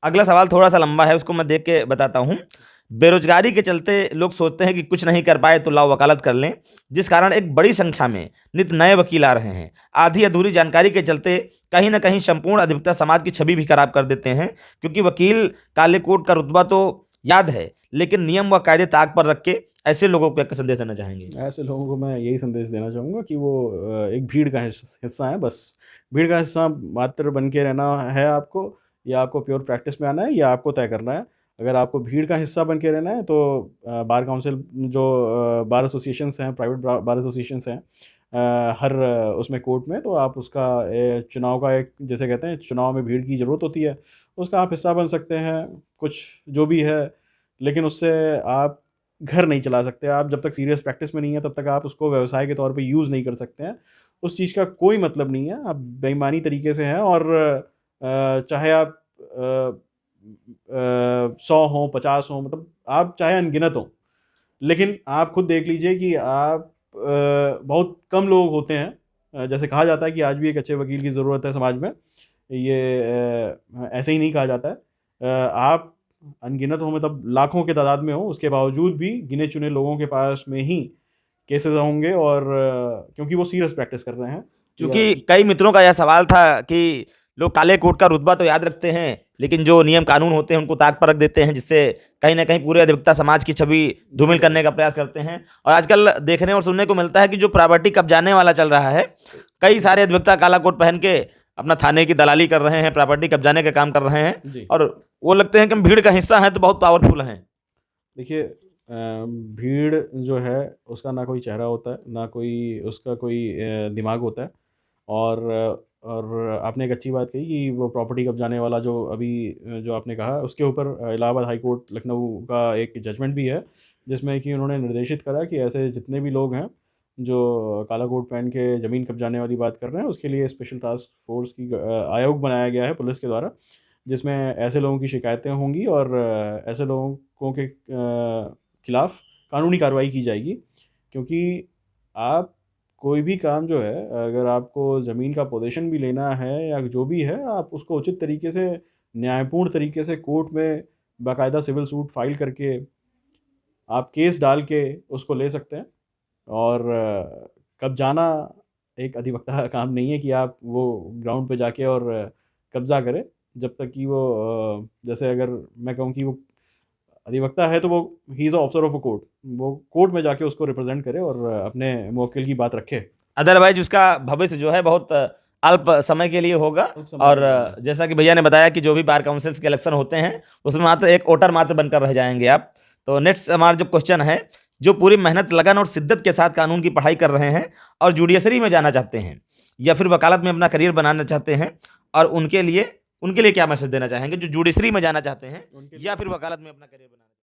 अगला सवाल थोड़ा सा लंबा है, उसको मैं देख के बताता हूँ। बेरोजगारी के चलते लोग सोचते हैं कि कुछ नहीं कर पाए तो लाओ वकालत कर लें, जिस कारण एक बड़ी संख्या में नित नए वकील आ रहे हैं। आधी अधूरी जानकारी के चलते कहीं ना कहीं संपूर्ण अधिवक्ता समाज की छवि भी खराब कर देते हैं, क्योंकि वकील काले कोट का रुतबा तो याद है, लेकिन नियम व कायदे ताक पर रख के ऐसे लोगों को क्या संदेश देना चाहेंगे? ऐसे लोगों को मैं यही संदेश देना चाहूँगा कि वो एक भीड़ का हिस्सा है, बस भीड़ का हिस्सा मात्र बन के रहना है आपको, या आपको प्योर प्रैक्टिस में आना है, या आपको तय करना है। अगर आपको भीड़ का हिस्सा बन के रहना है तो बार काउंसिल जो बार एसोसिएशंस हैं, प्राइवेट बार एसोसिएशंस हैं हर उसमें कोर्ट में, तो आप उसका चुनाव का एक, जैसे कहते हैं चुनाव में भीड़ की ज़रूरत होती है, उसका आप हिस्सा बन सकते हैं, कुछ जो भी है। लेकिन उससे आप घर नहीं चला सकते। आप जब तक सीरियस प्रैक्टिस में नहीं है तब तक आप उसको व्यवसाय के तौर पे यूज़ नहीं कर सकते हैं। उस चीज़ का कोई मतलब नहीं है। आप बेईमानी तरीके से हैं, और चाहे आप 100 हों, 50 हों, मतलब आप चाहे अनगिनत हों, लेकिन आप खुद देख लीजिए कि आप बहुत कम लोग होते हैं। जैसे कहा जाता है कि आज भी एक अच्छे वकील की ज़रूरत है समाज में, ये ऐसे ही नहीं कहा जाता है। आप अनगिनत हो, मतलब लाखों के तादाद में हो, उसके बावजूद भी गिने चुने लोगों के पास में ही केसेस होंगे, और क्योंकि वो सीरियस प्रैक्टिस कर रहे हैं। क्योंकि कई मित्रों का यह सवाल था कि लोग काले कोट का रुतबा तो याद रखते हैं, लेकिन जो नियम कानून होते हैं उनको ताक पर रख देते हैं, जिससे कहीं ना कहीं पूरे अधिवक्ता समाज की छवि धूमिल करने का प्रयास करते हैं। और आजकल देखने और सुनने को मिलता है कि जो प्रॉपर्टी कब्जाने वाला चल रहा है, कई सारे अधिवक्ता काला कोट पहन के अपना थाने की दलाली कर रहे हैं, प्रॉपर्टी कब्जाने का काम कर रहे हैं, जी, और वो लगते हैं कि हम भीड़ का हिस्सा हैं तो बहुत पावरफुल हैं। देखिए, भीड़ जो है उसका ना कोई चेहरा होता है, ना कोई उसका कोई दिमाग होता है। और आपने एक अच्छी बात कही कि वो प्रॉपर्टी कब्जाने वाला जो अभी जो आपने कहा, उसके ऊपर इलाहाबाद हाई कोर्ट लखनऊ का एक जजमेंट भी है, जिसमें कि उन्होंने निर्देशित करा कि ऐसे जितने भी लोग हैं जो काला कोट पहन के ज़मीन कब्जाने वाली बात कर रहे हैं, उसके लिए स्पेशल टास्क फोर्स की आयोग बनाया गया है पुलिस के द्वारा, जिसमें ऐसे लोगों की शिकायतें होंगी, और ऐसे लोगों के खिलाफ कानूनी कार्रवाई की जाएगी। क्योंकि आप कोई भी काम जो है, अगर आपको ज़मीन का पोजीशन भी लेना है या जो भी है, आप उसको उचित तरीके से, न्यायपूर्ण तरीके से कोर्ट में बाकायदा सिविल सूट फाइल करके आप केस डाल के उसको ले सकते हैं। और कब्जाना एक अधिवक्ता का काम नहीं है कि आप वो ग्राउंड पे जाके और कब्जा करें। जब तक कि वो जैसे अगर मैं कहूँ कि वो अधिवक्ता है, तो वो he is a officer of a court, वो कोर्ट में जाके उसको रिप्रेजेंट करे और अपने मुवक्किल की बात रखे। अदरवाइज उसका भविष्य जो है बहुत अल्प समय के लिए होगा। उस समय और के लिए होगा। जैसा कि भैया ने बताया कि जो भी बार काउंसिल्स के इलेक्शन होते हैं उसमें मात्र एक वोटर मात्र बनकर रह जाएंगे आप। तो नेक्स्ट हमारा जो क्वेश्चन है, जो पूरी मेहनत लगन और शिद्दत के साथ कानून की पढ़ाई कर रहे हैं और जुडिशरी में जाना चाहते हैं या फिर वकालत में अपना करियर बनाना चाहते हैं, और उनके लिए क्या मैसेज देना चाहेंगे जो जुडिशरी में जाना चाहते हैं उनके या फिर वकालत में अपना करियर बनाना